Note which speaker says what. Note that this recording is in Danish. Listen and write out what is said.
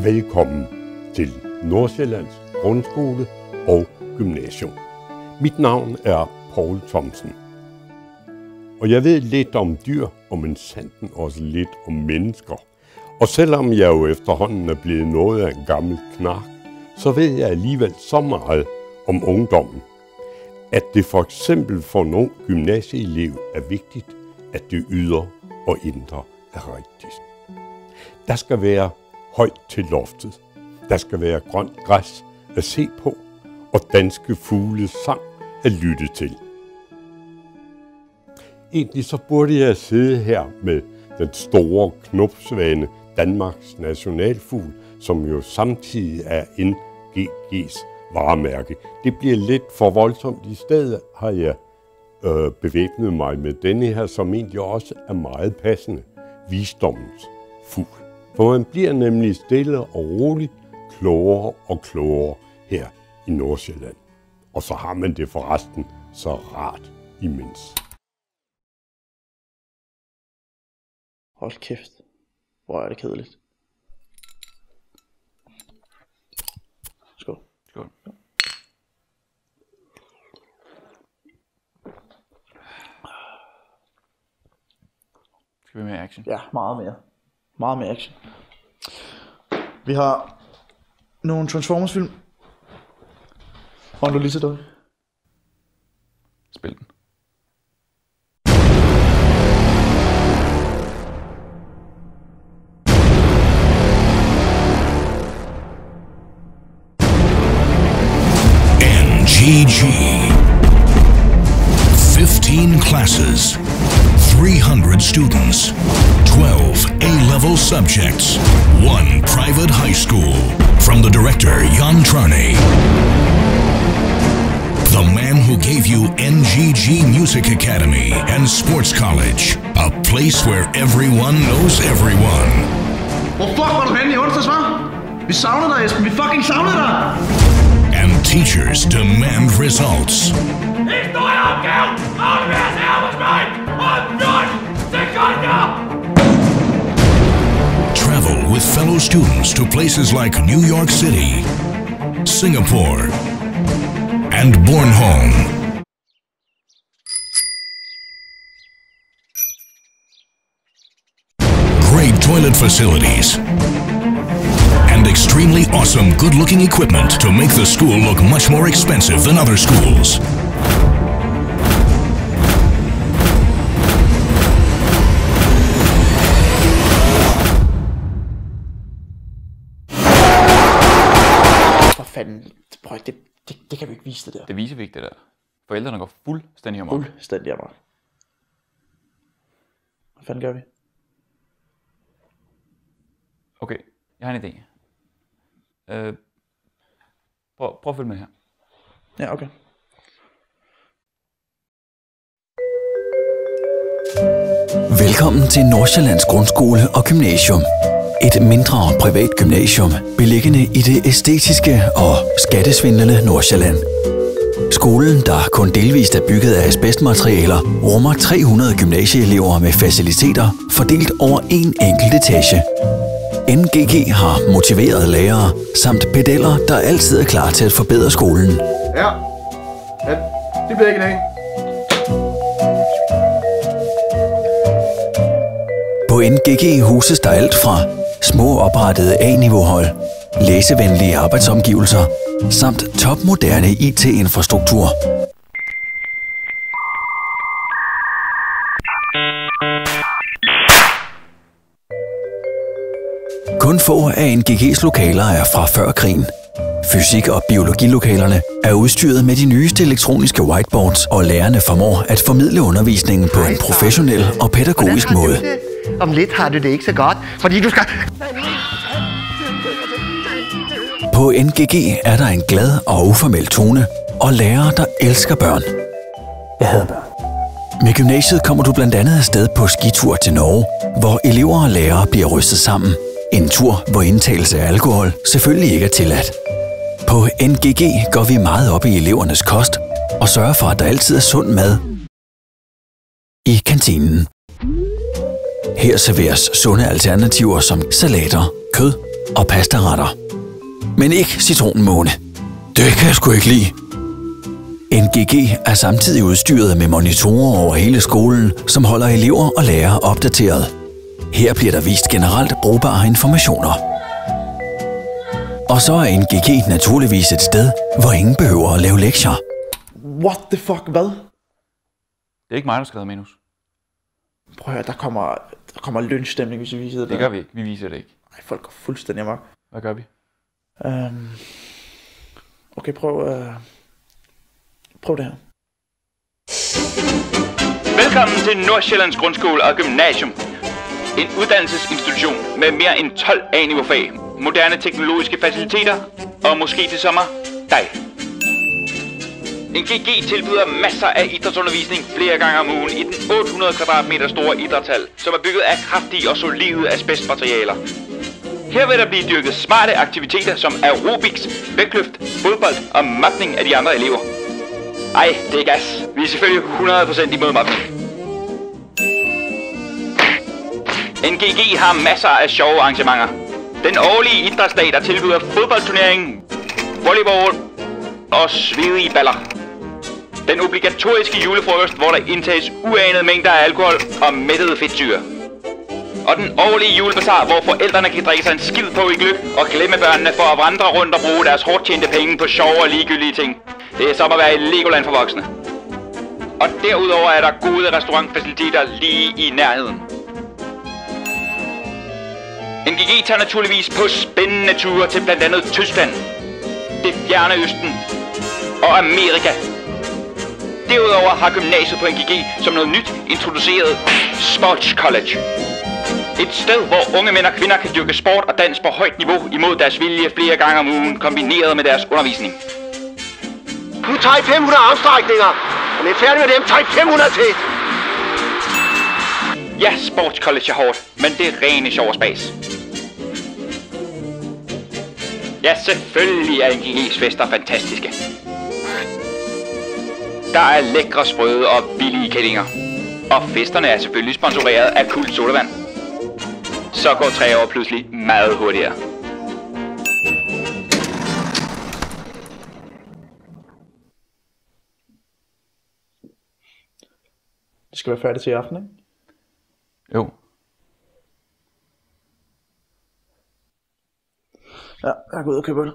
Speaker 1: velkommen til Nordsjællands Grundskole og Gymnasium. Mit navn er Poul Thomsen, og jeg ved lidt om dyr, og men sanden også lidt om mennesker. Og selvom jeg jo efterhånden er blevet noget af en gammel knark, så ved jeg alligevel så meget om ungdommen, at det for eksempel for en ung gymnasieelev er vigtigt, at det ydre og indre er rigtigt. Der skal være højt til loftet. Der skal være grønt græs at se på, og danske fugles sang at lytte til. Egentlig så burde jeg sidde her med den store knopsvane, Danmarks nationalfugl, som jo samtidig er NGG's varemærke. Det bliver lidt for voldsomt. I stedet har jeg bevæbnet mig med denne her, som egentlig også er meget passende, visdommens fugl. For man bliver nemlig stille og roligt klogere og klogere her i Nordsjælland. Og så har man det forresten så rart imens.
Speaker 2: Hold kæft, hvor er det kedeligt. Skål.
Speaker 3: Skål. Skal vi med action?
Speaker 2: Ja, meget mere. Meget mere action. Vi har nogle Transformers-film. Og en Lolita Doy.
Speaker 3: Spil den.
Speaker 4: NGG. 15 classes, 300 students, 12 A-level subjects, 1 private high school. From the director Jan Trane, the man who gave you NGG Music Academy and Sports College, a place where everyone knows everyone.
Speaker 5: Hvor fuck var du henne i onsdags, hva'? Vi savner dig, Esben. Vi fucking savner dig!
Speaker 4: And teachers demand results.
Speaker 6: Historieopgave! Afleveres her hos mig! Om 0 sekunder!
Speaker 4: Travel with fellow students to places like New York City, Singapore, and Bornholm. Great toilet facilities and extremely awesome good-looking equipment to make the school look much more expensive than other schools.
Speaker 2: For fanden, prøv, det kan vi ikke vise det der.
Speaker 3: Det viser vi ikke, det der. Forældrene går fuldstændig amok.
Speaker 2: Fuldstændig amok. Hvad fanden gør vi?
Speaker 3: Okay, jeg har en idé. Prøv at følge med her.
Speaker 2: Ja, okay.
Speaker 7: Velkommen til Nordsjællands Grundskole og Gymnasium. Et mindre privat gymnasium, beliggende i det æstetiske og skattesvindlende Nordsjælland. Skolen, der kun delvist er bygget af asbestmaterialer, rummer 300 gymnasieelever med faciliteter fordelt over en enkelt etage. NGG har motiverede lærere samt pedeller, der altid er klar til at forbedre skolen.
Speaker 5: Ja, det bliver ikke en.
Speaker 7: På NGG huses der alt fra små oprettede A-niveauhold, læsevenlige arbejdsomgivelser samt topmoderne IT-infrastruktur. Kun få af NGG's lokaler er fra før krigen. Fysik- og biologilokalerne er udstyret med de nyeste elektroniske whiteboards, og lærerne formår at formidle undervisningen på en professionel og pædagogisk måde.
Speaker 8: Om lidt har du det ikke så godt, fordi du skal...
Speaker 7: På NGG er der en glad og uformel tone, og lærere, der elsker børn. Jeg hader børn. Med gymnasiet kommer du blandt andet afsted på skitur til Norge, hvor elever og lærere bliver rystet sammen. En tur, hvor indtagelse af alkohol selvfølgelig ikke er tilladt. På NGG går vi meget op i elevernes kost og sørger for, at der altid er sund mad i kantinen. Her serveres sunde alternativer som salater, kød, og pastaretter. Men ikke citronmåne. Det kan jeg sgu ikke lide. NGG er samtidig udstyret med monitorer over hele skolen, som holder elever og lærere opdateret. Her bliver der vist generelt brugbare informationer. Og så er NGG naturligvis et sted, hvor ingen behøver at lave lektier.
Speaker 2: What the fuck, hvad?
Speaker 3: Det er ikke mig, der har skrevet manus.
Speaker 2: Prøv at høre, der kommer lynchstemning, hvis vi viser det.
Speaker 3: Det gør vi ikke. Vi viser det ikke.
Speaker 2: Ej, folk går fuldstændig amok.
Speaker 3: Hvad gør vi?
Speaker 2: Okay, prøv det her.
Speaker 3: Velkommen til Nordsjællands Grundskole og Gymnasium. En uddannelsesinstitution med mere end 12 A-niveau fag, moderne teknologiske faciliteter og måske til sommer dig. NGG tilbyder masser af idrætsundervisning flere gange om ugen i den 800 kvadratmeter store idrætshal, som er bygget af kraftige og solide asbestmaterialer. Her vil der blive dyrket smarte aktiviteter som aerobics, vægtløft, fodbold og mobning af de andre elever. Ej, det er gas. Vi er selvfølgelig 100% imod mobning. NGG har masser af sjove arrangementer. Den årlige idrætsdag, der tilbyder fodboldturneringen, volleyball og svedige baller. Den obligatoriske julefrokost, hvor der indtages uanede mængder af alkohol og mættede fedtsyre. Og den årlige julebazar, hvor forældrene kan drikke sig en skid på i gløgg og glemme børnene for at vandre rundt og bruge deres hårdt tjente penge på sjove og ligegyldige ting. Det er som at være i Legoland for voksne. Og derudover er der gode restaurantfaciliteter lige i nærheden. NGG tager naturligvis på spændende ture til blandt andet Tyskland, det fjerne Østen og Amerika. Derudover har gymnasiet på NGG som noget nyt introduceret Sports College. Et sted, hvor unge mænd og kvinder kan dyrke sport og dans på højt niveau imod deres vilje flere gange om ugen, kombineret med deres undervisning.
Speaker 8: Du tager 500 afstrækninger, og når I er færdige med dem, tager 500 til.
Speaker 3: Ja, Sports College er hårdt, men det er rene sjov og spas. Ja, selvfølgelig er NGG's fester fantastiske. Der er lækre, sprøde og billige kællinger. Og festerne er selvfølgelig sponsoreret af Kult Sodavand. Så går 3 år pludselig meget hurtigere.
Speaker 2: Det skal være færdigt til i aften, ikke?
Speaker 3: Jo.
Speaker 2: Ja, jeg går ud og køber det.